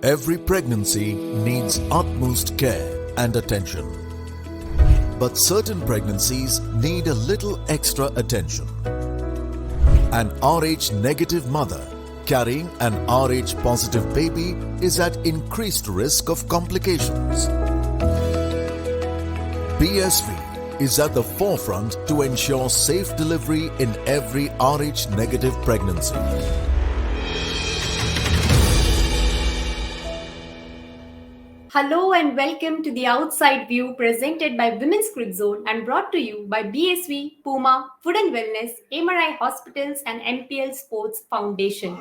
Every pregnancy needs utmost care and attention. But certain pregnancies need a little extra attention. An Rh negative mother carrying an Rh positive baby is at increased risk of complications. BSV is at the forefront to ensure safe delivery in every Rh negative pregnancy. Hello and welcome to the Outside View presented by Women's Cricket Zone and brought to you by BSV, Puma, Food and Wellness, MRI Hospitals and MPL Sports Foundation.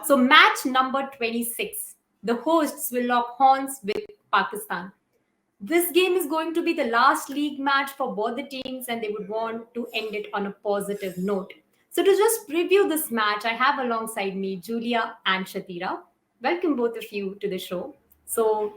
So match number 26. The hosts will lock horns with Pakistan. This game is going to be the last league match for both the teams and they would want to end it on a positive note. So to just preview this match, I have alongside me Julia and Shathira. Welcome both of you to the show. So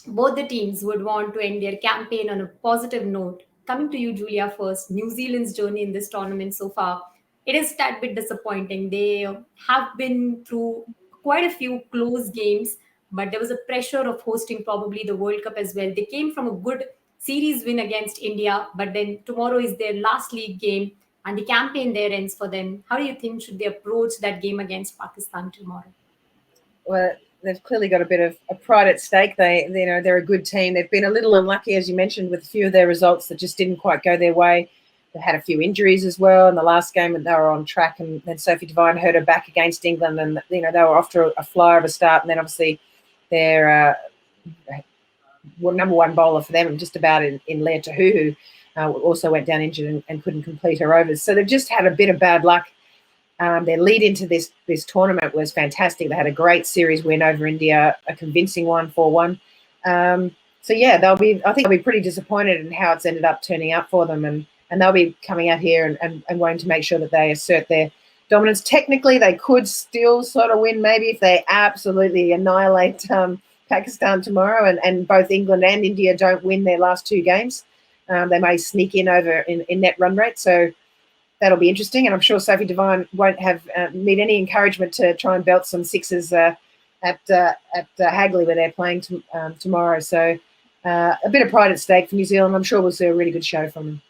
both the teams would want to end their campaign on a positive note. Coming to you, Julia, first. New Zealand's journey in this tournament so far, it is a tad bit disappointing. They have been through quite a few close games, but there was a pressure of hosting probably the World Cup as well. They came from a good series win against India, but then tomorrow is their last league game and the campaign there ends for them. How do you think should they approach that game against Pakistan tomorrow? Well, they've clearly got a bit of a pride at stake. They're a good team. They've been a little unlucky, as you mentioned, with a few of their results that just didn't quite go their way. They had a few injuries as well in the last game, and they were on track. And then Sophie Devine hurt her back against England, and they were off to a flyer of a start. And then obviously their number one bowler for them, just about in Leah Tahuhu, also went down injured and couldn't complete her overs. So they've just had a bit of bad luck. Their lead into this tournament was fantastic. They had a great series win over India, a convincing one, 4-1. So yeah, I think they'll be pretty disappointed in how it's ended up turning out for them, and they'll be coming out here and wanting to make sure that they assert their dominance. Technically, they could still sort of win maybe if they absolutely annihilate Pakistan tomorrow, and both England and India don't win their last two games. They may sneak in over in net run rate. So that'll be interesting, and I'm sure Sophie Devine won't need any encouragement to try and belt some sixes at Hagley where they're playing tomorrow. So a bit of pride at stake for New Zealand. I'm sure we'll see a really good show from them.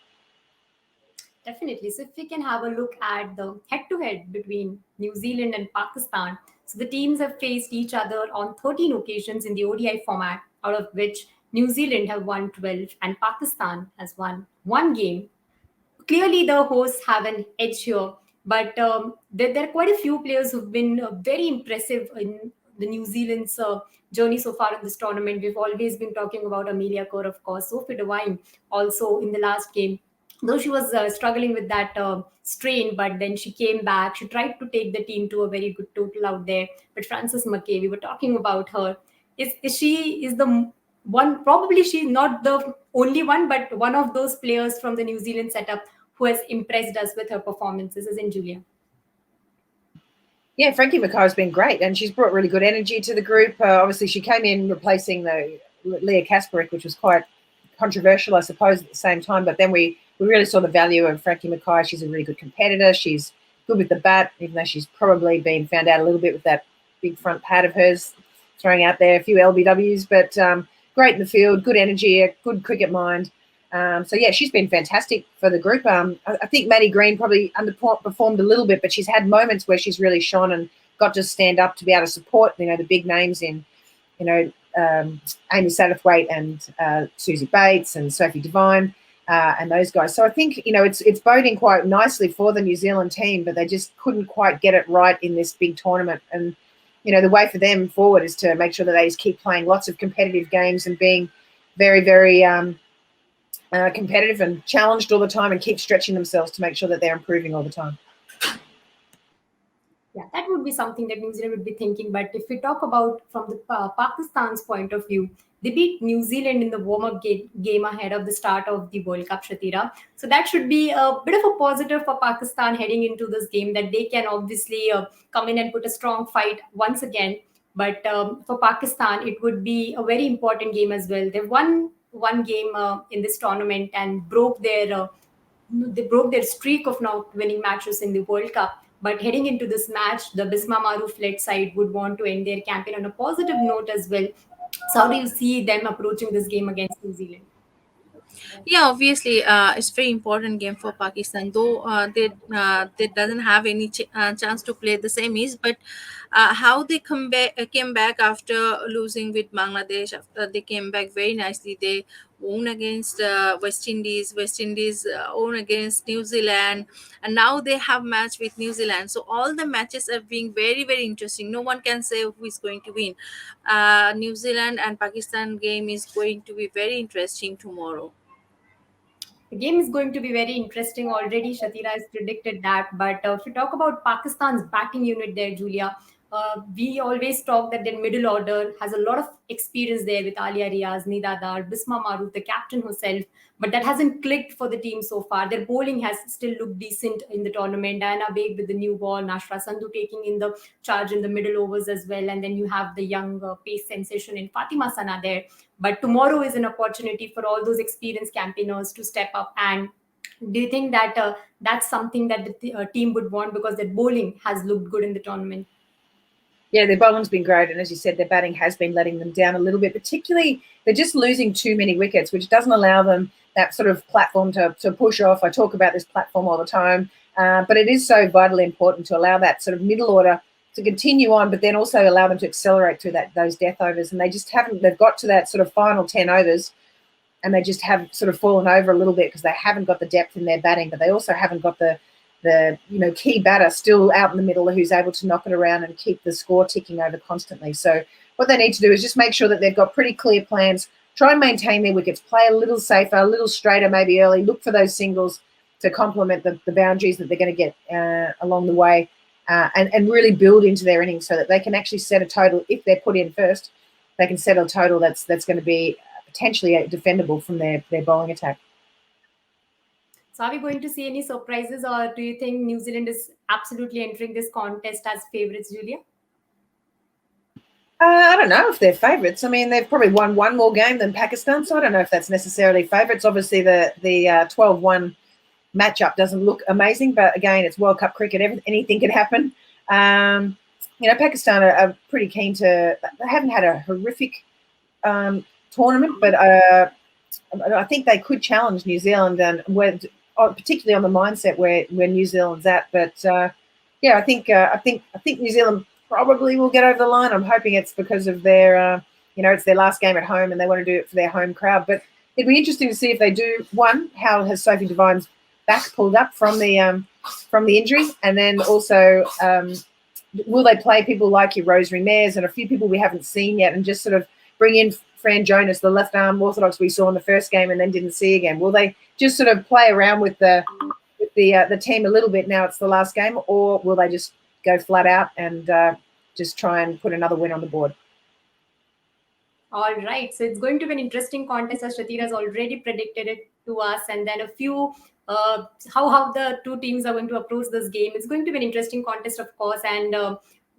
Definitely. So if we can have a look at the head-to-head between New Zealand and Pakistan. So the teams have faced each other on 13 occasions in the ODI format, out of which New Zealand have won 12 and Pakistan has won one game. Clearly, the hosts have an edge here, but there are quite a few players who've been very impressive in the New Zealand's journey so far in this tournament. We've always been talking about Amelia Kerr, of course, Sophie Devine also in the last game. Though she was struggling with that strain, but then she came back. She tried to take the team to a very good total out there. But Frances McKay, we were talking about her. She is the one, probably she's not the only one, but one of those players from the New Zealand setup who has impressed us with her performances, isn't Julia? Yeah, Frankie Mackay's been great, and she's brought really good energy to the group. Obviously, she came in replacing the Leah Kasparek, which was quite controversial, I suppose, at the same time. But then we really saw the value of Frankie Mackay. She's a really good competitor. She's good with the bat, even though she's probably been found out a little bit with that big front pad of hers, throwing out there a few LBWs, but great in the field, good energy, a good cricket mind. So, yeah, she's been fantastic for the group. I think Maddie Green probably underperformed a little bit, but she's had moments where she's really shone and got to stand up to be able to support, the big names in, Amy Satterthwaite and Susie Bates and Sophie Devine and those guys. So I think, it's boding quite nicely for the New Zealand team, but they just couldn't quite get it right in this big tournament. And the way for them forward is to make sure that they just keep playing lots of competitive games and being very, very competitive and challenged all the time and keep stretching themselves to make sure that they're improving all the time. Yeah, that would be something that New Zealand would be thinking. But if we talk about from the Pakistan's point of view, they beat New Zealand in the warm-up game ahead of the start of the World Cup, Shathira. So that should be a bit of a positive for Pakistan heading into this game, that they can obviously come in and put a strong fight once again. But for Pakistan, it would be a very important game as well. They've won one game in this tournament and broke their streak of not winning matches in the World Cup. But heading into this match, the Bisma Maruf led side would want to end their campaign on a positive note as well. So, how do you see them approaching this game against New Zealand? Yeah, obviously, it's very important game for Pakistan. Though they doesn't have any chance to play the semis, but how they came back after losing with Bangladesh. After they came back very nicely, they won against West Indies. West Indies won against New Zealand, and now they have match with New Zealand. So all the matches are being very very interesting. No one can say who is going to win. New Zealand and Pakistan game is going to be very interesting tomorrow. The game is going to be very interesting already. Shathira has predicted that. But if we talk about Pakistan's batting unit there, Julia, we always talk that their middle order has a lot of experience there with Alia Riaz, Nida Dar, Bisma Maruf, the captain herself. But that hasn't clicked for the team so far. Their bowling has still looked decent in the tournament. Diana Baig with the new ball, Nashra Sandhu taking in the charge in the middle overs as well. And then you have the young pace sensation in Fatima Sana there. But tomorrow is an opportunity for all those experienced campaigners to step up. And do you think that that's something that the team would want because their bowling has looked good in the tournament? Yeah, their bowling's been great, and as you said, their batting has been letting them down a little bit. Particularly, they're just losing too many wickets, which doesn't allow them that sort of platform to push off. I talk about this platform all the time, but it is so vitally important to allow that sort of middle order to continue on, but then also allow them to accelerate through those death overs. And they just haven't. They've got to that sort of final 10 overs, and they just have sort of fallen over a little bit because they haven't got the depth in their batting, but they also haven't got the key batter still out in the middle who's able to knock it around and keep the score ticking over constantly. So what they need to do is just make sure that they've got pretty clear plans, try and maintain their wickets, play a little safer, a little straighter maybe early, look for those singles to complement the boundaries that they're going to get along the way, and really build into their innings so that they can actually set a total. If they're put in first, they can set a total that's going to be potentially defendable from their bowling attack. So, are we going to see any surprises, or do you think New Zealand is absolutely entering this contest as favorites, Julia? I don't know if they're favourites. I mean, they've probably won one more game than Pakistan, so I don't know if that's necessarily favourites. Obviously, the 12-1 matchup doesn't look amazing, but again, it's World Cup cricket. Anything can happen. Pakistan are pretty keen to. They haven't had a horrific tournament, but I think they could challenge New Zealand, and particularly on the mindset where New Zealand's at. But I think New Zealand probably will get over the line. I'm hoping it's because of their it's their last game at home and they want to do it for their home crowd. But it'd be interesting to see if they do. One, how has Sophie Devine's back pulled up from the injury, and then also will they play people like your Rosemary Mayers and a few people we haven't seen yet, and just sort of bring in Fran Jonas, the left arm orthodox we saw in the first game and then didn't see again? Will they just sort of play around with the team a little bit now it's the last game, or will they just go flat out and just try and put another win on the board? All right, so it's going to be an interesting contest as Shathira has already predicted it to us, and then a few how the two teams are going to approach this game. It's going to be an interesting contest, of course, and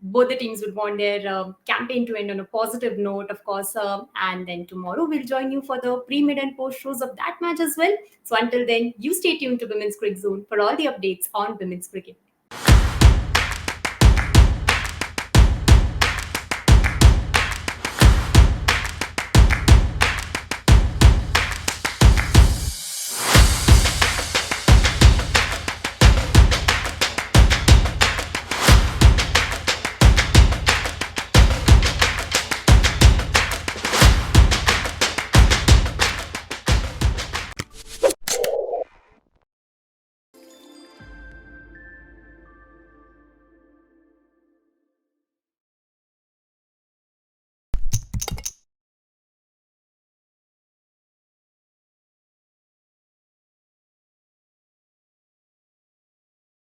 both the teams would want their campaign to end on a positive note, of course. And then tomorrow we'll join you for the pre, mid, and post shows of that match as well. So until then, you stay tuned to Women's Cricket Zone for all the updates on women's cricket.